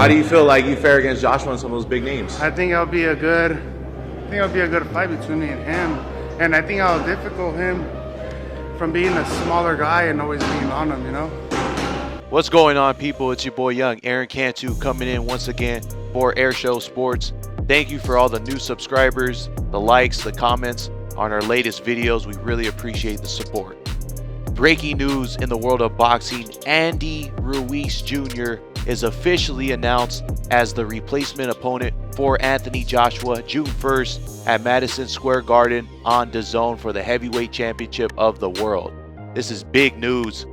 How do you feel like you fare against Joshua and some of those big names? I think it'll be a good fight between me and him, and I think I'll difficult him from being a smaller guy and always being on him, you know. What's going on, people? It's your boy Young Aaron Cantu coming in once again for Air Show Sports. Thank you for all the new subscribers, the likes, the comments on our latest videos. We really appreciate the support. Breaking news in the world of boxing: Andy Ruiz Jr. is officially announced as the replacement opponent for Anthony Joshua June 1st at Madison Square Garden on DAZN for the heavyweight championship of the world. This is big news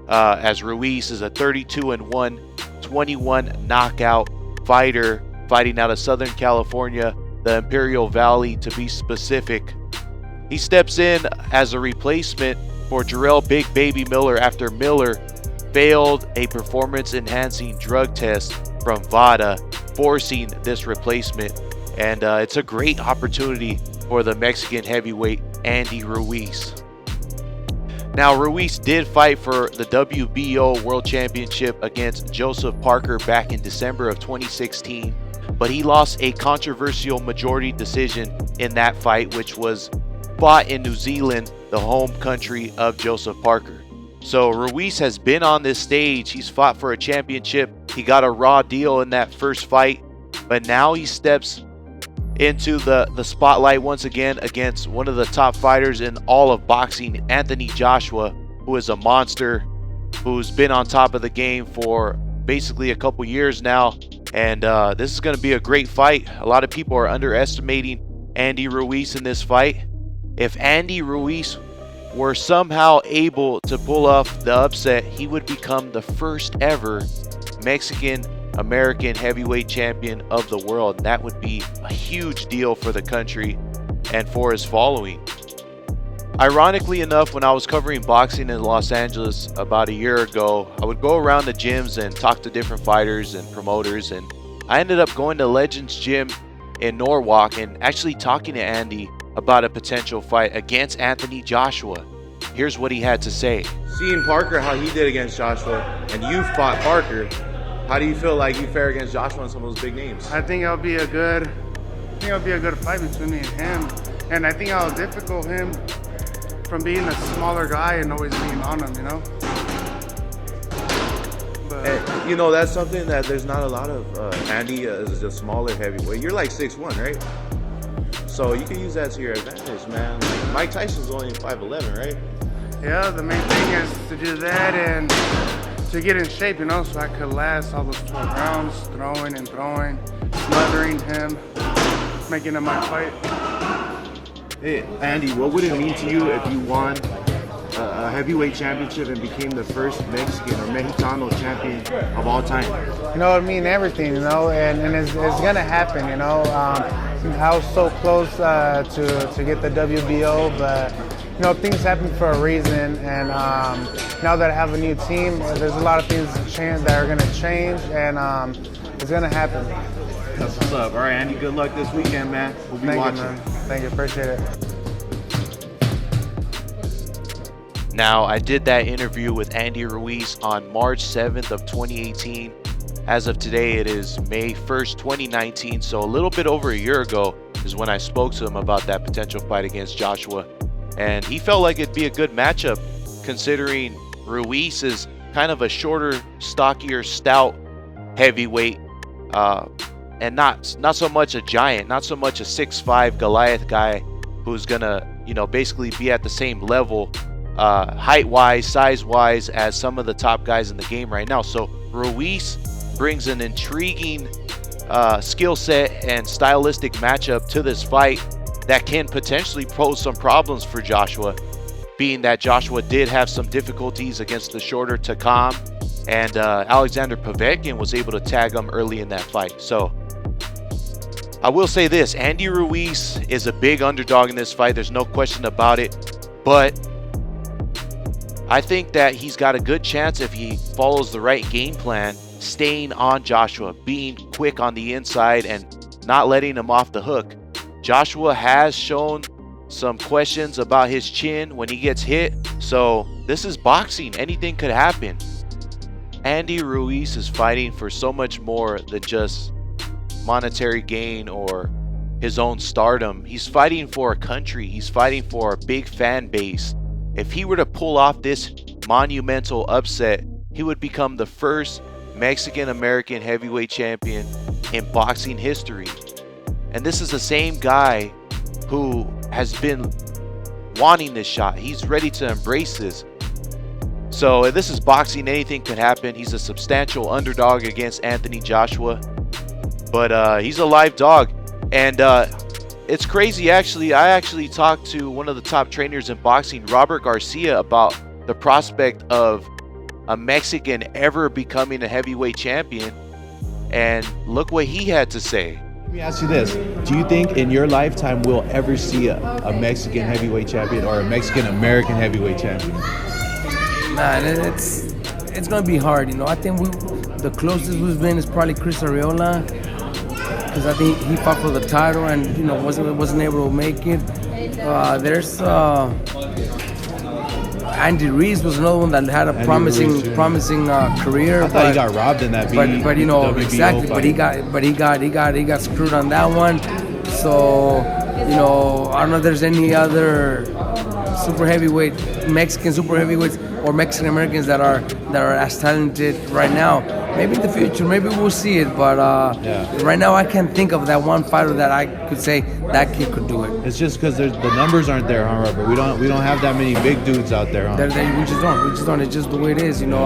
as Ruiz is a 32-1, 21 knockout fighter fighting out of Southern California, the Imperial Valley to be specific. He steps in as a replacement for Jarrell Big Baby Miller after Miller failed a performance-enhancing drug test from VADA, forcing this replacement. And it's a great opportunity for the Mexican heavyweight Andy Ruiz. Now, Ruiz did fight for the WBO World Championship against Joseph Parker back in December of 2016, but he lost a controversial majority decision in that fight, which was fought in New Zealand, the home country of Joseph Parker. So Ruiz has been on this stage. He's fought for a championship. He got a raw deal in that first fight, but now he steps into the spotlight once again against one of the top fighters in all of boxing, Anthony Joshua, who is a monster, who's been on top of the game for basically a couple years now. And this is going to be a great fight. A lot of people are underestimating Andy Ruiz in this fight. If Andy Ruiz were somehow able to pull off the upset, he would become the first ever Mexican-American heavyweight champion of the world. And that would be a huge deal for the country and for his following. Ironically enough, when I was covering boxing in Los Angeles about a year ago, I would go around the gyms and talk to different fighters and promoters, and I ended up going to Legends Gym in Norwalk and actually talking to Andy about a potential fight against Anthony Joshua. Here's what he had to say. Seeing Parker, how he did against Joshua, and you fought Parker, how do you feel like you fare against Joshua and some of those big names? I think it'll be a good fight between me and him, and I think I'll difficult him from being a smaller guy and always being on him, you know. And, you know, that's something that there's not a lot of. Andy is a smaller heavyweight. You're like 6'1", right? So you can use that to your advantage, man. Like Mike Tyson's only 5'11", right? Yeah, the main thing is to do that and to get in shape, you know, so I could last all those 12 rounds, throwing and throwing, smothering him, making him my fight. Hey, Andy, what would it mean to you if you won a heavyweight championship and became the first Mexican or Mexicano champion of all time? You know, it mean everything, you know, and it's gonna happen, you know. I was so close to get the WBO, but you know, things happen for a reason. And now that I have a new team, there's a lot of things that are gonna change, and it's gonna happen. That's what's up. All right, Andy, good luck this weekend, man. We'll be watching. Thank you, man. Thank you, appreciate it. Now, I did that interview with Andy Ruiz on March 7th of 2018. As of today, it is May 1st, 2019. So a little bit over a year ago is when I spoke to him about that potential fight against Joshua. And he felt like it'd be a good matchup considering Ruiz is kind of a shorter, stockier, stout heavyweight. And not so much a giant, not so much a 6'5" Goliath guy who's gonna, you know, basically be at the same level height-wise, size-wise as some of the top guys in the game right now. So Ruiz brings an intriguing skill set and stylistic matchup to this fight that can potentially pose some problems for Joshua, being that Joshua did have some difficulties against the shorter Takam, and Alexander Povetkin was able to tag him early in that fight. So I will say this, Andy Ruiz is a big underdog in this fight. There's no question about it. But I think that he's got a good chance if he follows the right game plan, staying on Joshua, being quick on the inside and not letting him off the hook. Joshua has shown some questions about his chin when he gets hit. So this is boxing. Anything could happen. Andy Ruiz is fighting for so much more than just monetary gain or his own stardom. He's fighting for a country. He's fighting for a big fan base. If he were to pull off this monumental upset, he would become the first Mexican-American heavyweight champion in boxing history. And this is the same guy who has been wanting this shot. He's ready to embrace this. So if this is boxing, anything could happen. He's a substantial underdog against Anthony Joshua, but he's a live dog. And it's crazy, actually. I actually talked to one of the top trainers in boxing, Robert Garcia, about the prospect of a Mexican ever becoming a heavyweight champion. And look what he had to say. Let me ask you this. Do you think in your lifetime we'll ever see a Mexican heavyweight champion or a Mexican-American heavyweight champion? Man, it's going to be hard, you know. I think the closest we've been is probably Chris Arreola, because I think he fought for the title and, you know, wasn't able to make it. There's Andy Ruiz was another one that had a promising career. I thought he got robbed in that. But you know, WBO exactly. fight. But he got screwed on that one. So, you know, I don't know if there's any other Mexican super heavyweights or Mexican Americans that are as talented right now. Maybe in the future, maybe we'll see it. But right now, I can't think of that one fighter that I could say that kid could do it. It's just because the numbers aren't there, huh, Robert? We don't have that many big dudes out there, huh? We just don't. It's just the way it is. You know,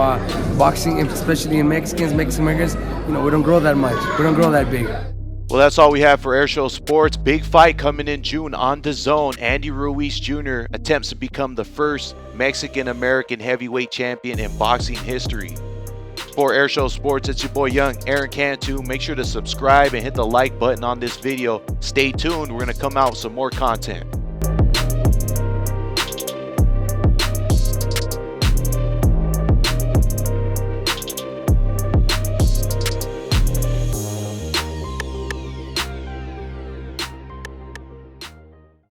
boxing, especially in Mexican Americans, you know, we don't grow that much. We don't grow that big. Well, that's all we have for Airshow Sports. Big fight coming in June on DAZN. Andy Ruiz Jr. attempts to become the first Mexican-American heavyweight champion in boxing history. For Airshow Sports, it's your boy Young, Aaron Cantu. Make sure to subscribe and hit the like button on this video. Stay tuned. We're going to come out with some more content.